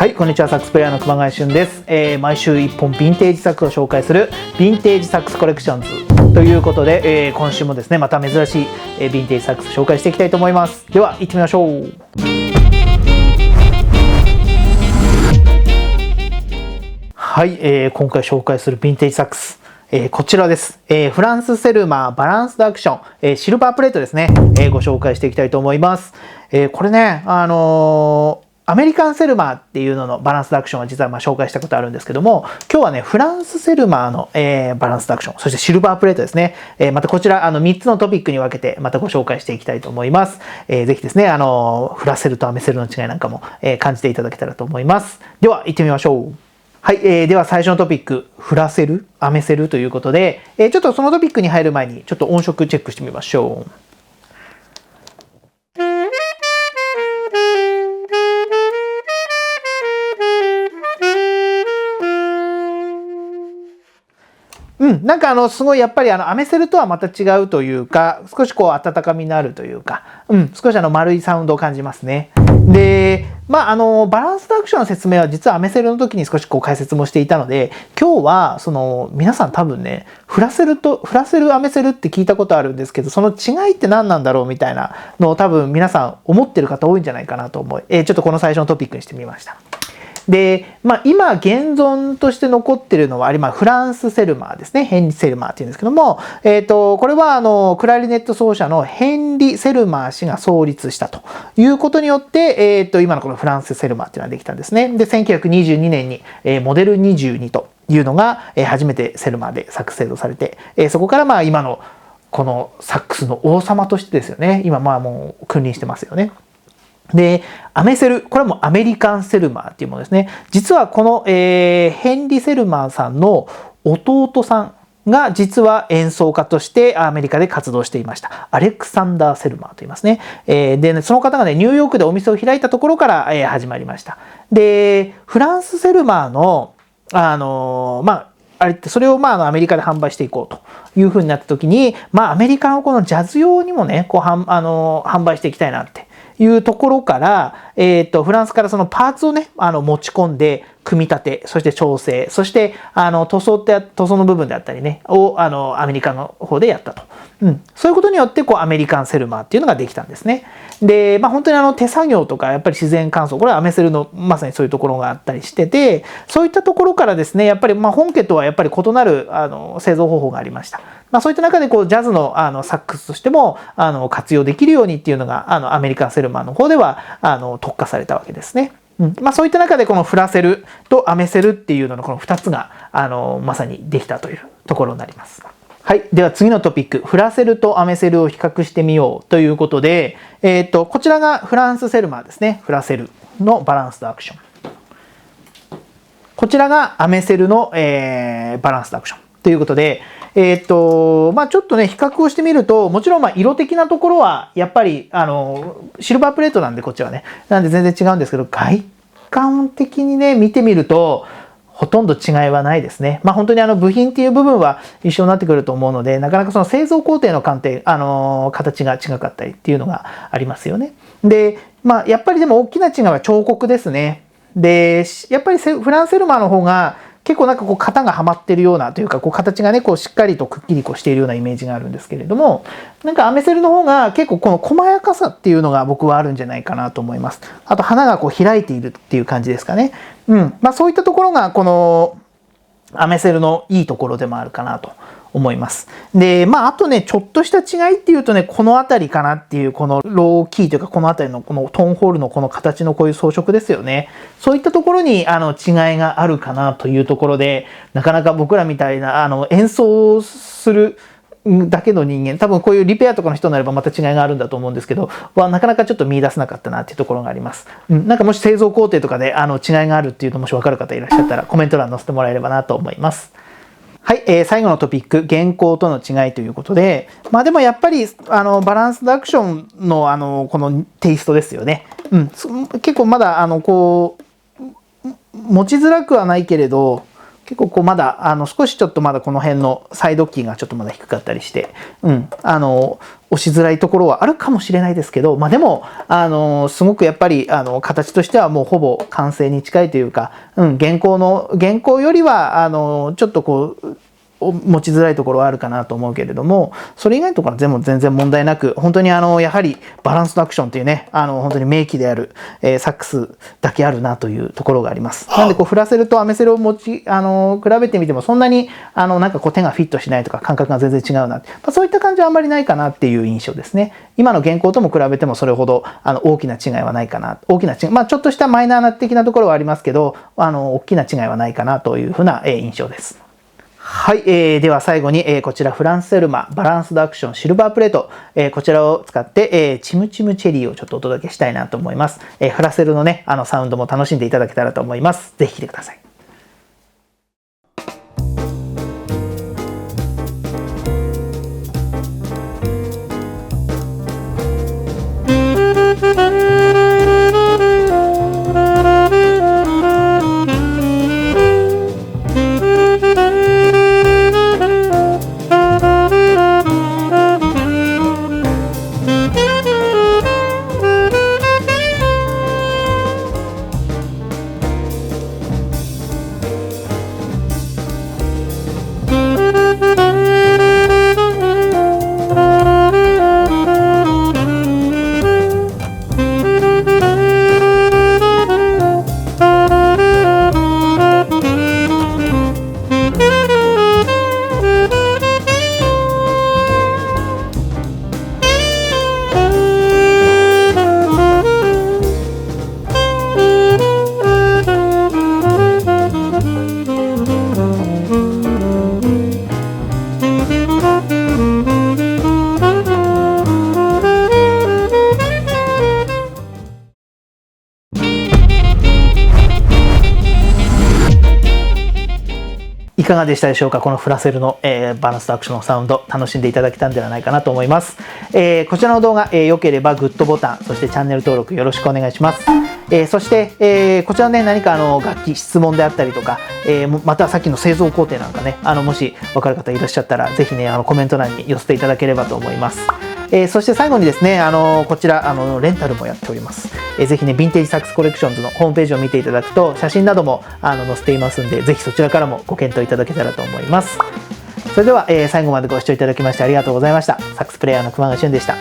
はい、こんにちは。サックスプレイヤーの熊谷俊です。毎週1本ヴィンテージサックスを紹介するヴィンテージサックスコレクションズということで、今週もですねまた珍しい、ヴィンテージサックス紹介していきたいと思います。では行ってみましょう。はい、今回紹介するヴィンテージサックス、こちらです。フランスセルマーバランスドアクション、シルバープレートですね、ご紹介していきたいと思います。これね、アメリカンセルマーっていうののバランスドアクションは実は紹介したことあるんですけども、今日はね、フランスセルマーの、バランスドアクション、そしてシルバープレートですね。またこちら、3つのトピックに分けてまたご紹介していきたいと思います。ぜひですね、フラセルとアメセルの違いなんかも、感じていただけたらと思います。では、行ってみましょう。はい、では最初のトピック、フラセル、アメセルということで、ちょっとそのトピックに入る前に、ちょっと音色チェックしてみましょう。なんかすごいやっぱりアメセルとはまた違うというか、少しこう温かみのあるというか、少し丸いサウンドを感じますね。で、バランスドアクションの説明は実はアメセルの時に少しこう解説もしていたので、今日は皆さん多分ね、フラセル、アメセルって聞いたことあるんですけど、その違いって何なんだろうみたいなのを多分皆さん思ってる方多いんじゃないかなと思い、ちょっとこの最初のトピックにしてみました。で、今現存として残っているのはフランスセルマーですね。ヘンリー・セルマーっていうんですけども、これはクラリネット奏者のヘンリー・セルマー氏が創立したということによって、今のこのフランスセルマーっていうのができたんですね。で、1922年に、モデル22というのが、初めてセルマーで作成されて、そこから今のこのサックスの王様としてですよね。今もう君臨してますよね。で、アメセル、これはもうアメリカンセルマーっていうものですね。実はこの、ヘンリー・セルマーさんの弟さんが実は演奏家としてアメリカで活動していました。アレクサンダー・セルマーと言いますね。で、その方がね、ニューヨークでお店を開いたところから、始まりました。で、フランスセルマーの、あれってそれをアメリカで販売していこうというふうになった時に、アメリカのこのジャズ用にもね、販売していきたいなっていうところから、フランスからそのパーツをね、持ち込んで、組み立て、そして調整、そして、塗装の部分であったりね、を、アメリカの方でやったと。そういうことによって、アメリカンセルマーっていうのができたんですね。で、本当に手作業とか、やっぱり自然乾燥、これはアメセルのまさにそういうところがあったりしてて、そういったところからですね、やっぱり、本家とはやっぱり異なる、製造方法がありました。そういった中で、ジャズの、サックスとしても、活用できるようにっていうのが、アメリカンセルマーの方では、特化されたわけですね。そういった中でこのフラセルとアメセルっていうののこの2つがまさにできたというところになります。はい。では次のトピック、フラセルとアメセルを比較してみようということで、こちらがフランスセルマーですね。フラセルのバランスドアクション。こちらがアメセルの、バランスドアクションということで、ちょっとね、比較をしてみると、もちろん色的なところは、やっぱり、シルバープレートなんで、こっちはね。なんで全然違うんですけど、外観的にね、見てみると、ほとんど違いはないですね。本当に部品っていう部分は一緒になってくると思うので、なかなかその製造工程の形が違かったりっていうのがありますよね。で、やっぱりでも大きな違いは彫刻ですね。で、やっぱりフランセルマーの方が、結構型がはまってるようなというか、形がね、しっかりとくっきりしているようなイメージがあるんですけれども、アメセルの方が結構この細やかさっていうのが僕はあるんじゃないかなと思います。あと花が開いているっていう感じですかね。そういったところがこのアメセルのいいところでもあるかなと思います。で、あとね、ちょっとした違いっていうとね、この辺りかなっていう、このローキーというか、この辺りのこのトーンホールのこの形のこういう装飾ですよね。そういったところに違いがあるかなというところで、なかなか僕らみたいな演奏するだけの人間、多分こういうリペアとかの人になればまた違いがあるんだと思うんですけど、なかなかちょっと見出せなかったなっていうところがあります。もし製造工程とかで違いがあるっていうのもし分かる方いらっしゃったらコメント欄に載せてもらえればなと思います。はい、最後のトピック、原稿との違いということで、でもやっぱりバランスドアクションのこのテイストですよね。結構まだ持ちづらくはないけれど、結構こうまだ少しちょっとまだこの辺のサイドキーがちょっとまだ低かったりして、押しづらいところはあるかもしれないですけど、でもすごくやっぱり形としてはもうほぼ完成に近いというか、現行よりはちょっとこう持ちづらいところはあるかなと思うけれども、それ以外のところは全然問題なく、本当にやはりバランスドアクションというね、本当に名機である、サックスだけあるなというところがあります。なんでこうフラセルとアメセルを比べてみてもそんなになんかこう手がフィットしないとか感覚が全然違うなって、そういった感じはあんまりないかなっていう印象ですね。今の現行とも比べてもそれほど大きな違いはないかな。大きな違い、ちょっとしたマイナーな的なところはありますけど、大きな違いはないかなというふうな印象です。はい、では最後に、こちらフランセルマバランスドアクションシルバープレート、こちらを使って、チムチムチェリーをちょっとお届けしたいなと思います。フラセルのね、サウンドも楽しんでいただけたらと思います。ぜひ聴いてください。いかがでしたでしょうか。このフラセルの、バランスドアクションのサウンド楽しんでいただけたんではないかなと思います。こちらの動画、良ければグッドボタン、そしてチャンネル登録よろしくお願いします。そして、こちらね、何か楽器質問であったりとか、またはさっきの製造工程なんかね、もし分かる方いらっしゃったらぜひねコメント欄に寄せていただければと思います。そして最後にですね、こちらレンタルもやっております。ぜひね、ヴィンテージサックスコレクションズのホームページを見ていただくと写真なども載せていますんで、ぜひそちらからもご検討いただけたらと思います。それでは、最後までご視聴いただきましてありがとうございました。サックスプレイヤーの熊谷俊でした。